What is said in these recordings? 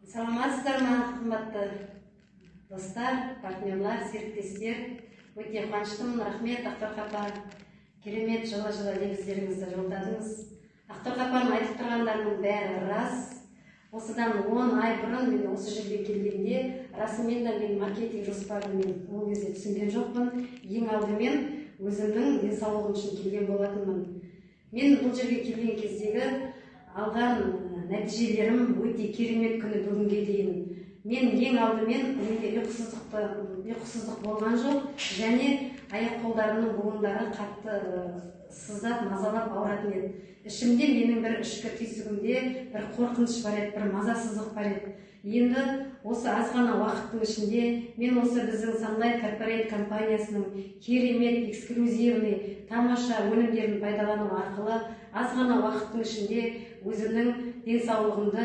Саламатсыздар ма, қымбатты достар, партнерлар, серіктестер. Өте қуаныштымын, рахмет. Ақтор апа, керемет жылы лебіздеріңізді жолдадыңыз. Ақтор апаның айтып тұрғандарының бәрі рас. Осыдан 10 ай бұрын мен осы жерге келгенде, расымен де мен маркетинг жоспарын мен ол кезде түсінген жоқпын. Ең алдымен өзімнің денсаулығым үшін келген болатынмын. Мен бұл жерге келген кездегі алған нәтижелерім өте керемет күні бүгінге дейін. Мен ең алдымен менде ұйқысыздық болған жоқ, және аяқ қолдарымның буындары қатты сыздап, мазалап ауыратын еді. Ішімде менің бір ішкі түйсігімде бір қорқыныш бар еді, бір мазасыздық бар еді. Енді осы аз ғана уақыттың ішінде мен осы біздің Sunlight Corporate компаниясының керемет, эксклюзивный, тамаша өнімдерін пайдалану арқылы аз ғана уақыттың ішінде өзімнің денсаулығымды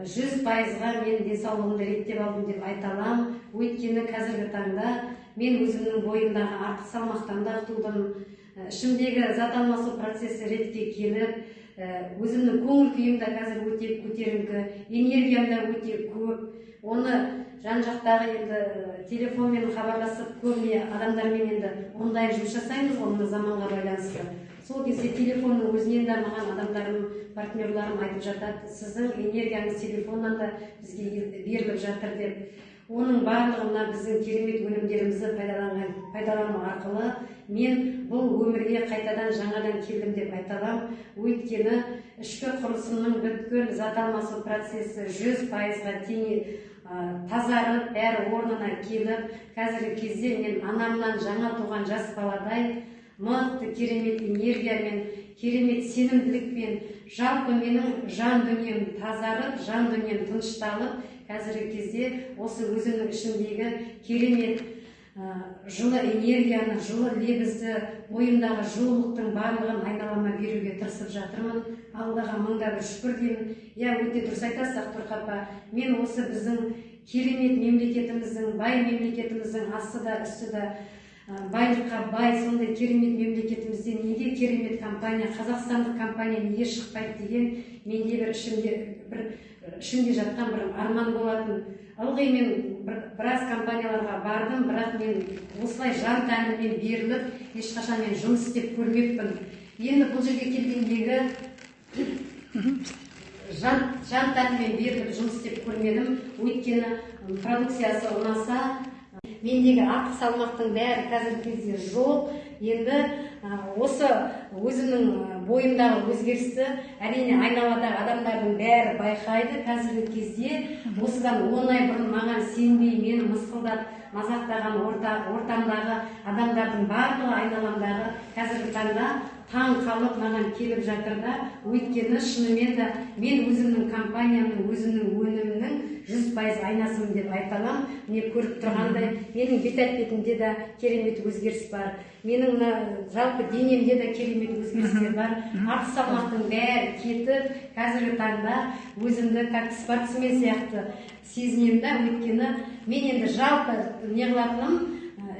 100%-ға мен денсаулығымды реттеп алдым деп айта аламын. Өйткені қазіргі таңда мен өзімнің бойымдағы артық салмақтан да құтылдым. Ішімдегі зат алмасу процесі ретке келіп, өзімнің көңіл күйім де қазір өте көтеріңкі, энергиям да өте көп. Оны жан-жақтағы енді телефонмен хабарласып, көбіне адамдармен енді онлайн жұмыс жасаймыз, оны заманға байланысты. Сол кезде телефонның өзінен де маған адамдарым, партнерларым айтып жатады, сіздің энергияңыз телефоннан да бізге беріліп жатыр деп. Оның барлығына біздің керемет өнімдерімізді пайдалану арқылы мен бұл өмірге қайтадан жаңадан келдім деп айта аламын. Өйткені ішкі құрылысымның бүткіл зат алмасу процесі 100%-ға тазарып, бәрі орнына келіп, қазіргі кезде мен анамнан жаңа туған жас баладай мықты керемет энергиямен, керемет сенімділікпен, жалпы менің жан дүнием тазарып, жан дүнием тынышталып, қазіргі кезде осы өзімнің ішімдегі керемет жылы энергияны, жылы лебізді, бойымдағы жылулықтың барлығын айналама беруге тырысып жатырмын. Аллаға мыңда бір шүкір деймін. Өте дұрыс айтасыз, Ақтор апа. Мен осы біздің керемет мемлекетіміздің, бай мемлекетіміздің асты да, үсті да байлыққа бай, сондай керемет мемлекетімізде неге керемет компания, қазақстандық компания неге шықпайды деген менде бір ішімде жатқан бір арман болатын. Ылғи мен біраз компанияларға бардым, бірақ мен осылай жан тәніммен беріліп, ешқашан мен жұмыс істеп көрмеппін. Енді бұл жерге келгендегі жан тәніммен беріліп жұмыс істеп көрмедім. Өйткені продукциясы ұнаса, мендегі артық салмақтың бәрі қазіргі кезде жоқ. Енді осы өзімнің бойымдағы өзгерісті әрине айналадағы адамдардың бәрі байқайды. Қазіргі кезде осыдан 10 ай бұрын маған сенбей, мені мысқылдап мазақтаған ортамдағы адамдардың барлығы айналамдағы қазіргі таңда таң қалып маған келіп жатыр да. Өйткені шынымен де мен өзімнің компаниямның, өзімнің өнімнің 100% айнасымын деп айта аламын. Міне көріп тұрғандай, менің бет-әлпетімде де керемет өзгеріс бар. Менің жалпы денемде де керемет өзгерістер бар. Артық салмақтың бәрі кетіп, қазіргі таңда өзімді как спортсмен сияқты сезінемін да. Өйткені мен енді жалпы неғылатыным,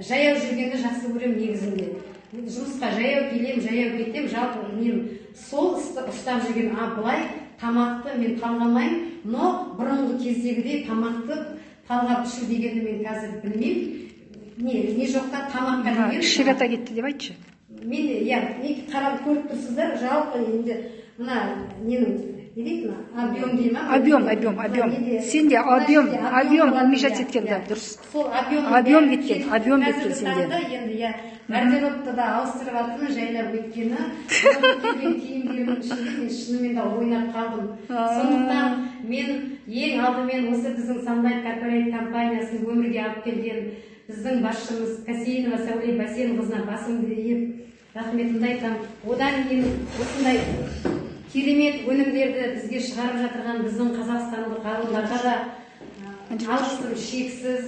жаяу жүргенді жақсы көремін негізінде. Жұмысқа жаяу келем, жаяу кетем, жалпы мен сол ұстап жүрген, былай тамақты мен талғамаймын, но бұрынғы кездегідей тамақты талғап ішу дегенді мен қазір білмеймін. Не жоқта тамаққа деген ширата кетті деп айтшы. Мен қарап көріп тұрсыздар, жалпы енді мына ненің не дейді ма? Объем дейді ма? Объем. Сенде объем умешать еткен да, дұрыс. Сол объем кеткен сенде. Енді гардеробты да ауыстырып жатырмын, жайлап. Өйткені келген киімдерімнің ішінде мен шынымен де ойнап қалдым. Сондықтан мен ең алдымен осы біздің Sunlight Corporate компаниясын өмірге алып келген біздің басшымыз Касейінова Сәуле Басенқызына басымды иіп рахметімді айтамын. Одан кейін осындай керемет өнімдерді бізге шығарып жатырған біздің қазақстандық ғалымдарға да алғысым шексіз.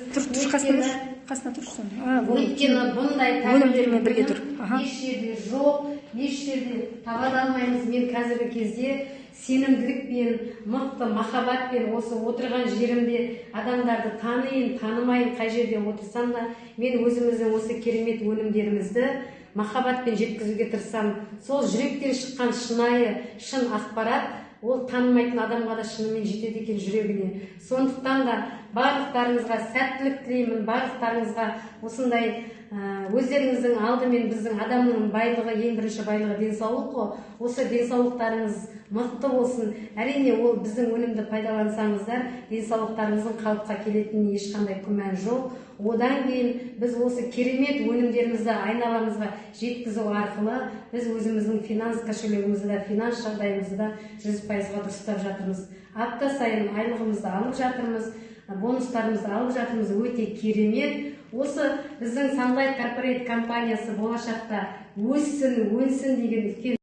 Қасына тұрсын. Өйткені бұндай өнімдермен бірге тұр. Еш жерде жоқ, еш жерде таба алмаймыз. Мен қазіргі кезде сенімділікпен, мықты махаббатпен осы отырған жерімде адамдарды таныйын, танымайын, қай жерде отырсам да, мен өзіміздің осы керемет өнімдерімізді махаббатпен жеткізуге тырысамын. Сол жүректен шыққан шынайы, шын ақпарат ол танымайтын адамға да шынымен жетеді екен жүрегіне. Сондықтан да барлықтарыңызға сәттілік тілеймін, барлықтарыңызға осындай өздеріңіздің алдымен біздің адамның байлығы, ең бірінші байлығы денсаулық қой. Осы денсаулықтарыңыз мықты болсын. Әрине ол біздің өнімді пайдалансаңыздар, денсаулықтарыңыздың қалыпқа келетініне ешқандай күмән жоқ. Одан кейін біз осы керемет өнімдерімізді айналамызға жеткізу арқылы біз өзіміздің финанс кошелегімізді да, финанс жағдайымызды да 100%-ға дұрыстап жатырмыз. Апта сайын айлығымызды алып жатырмыз, бонустарымызды алып жатырмыз. Өте керемет. Осы біздің Sunlight Corporate компаниясы болашақта өссін, өнсін деген үлкен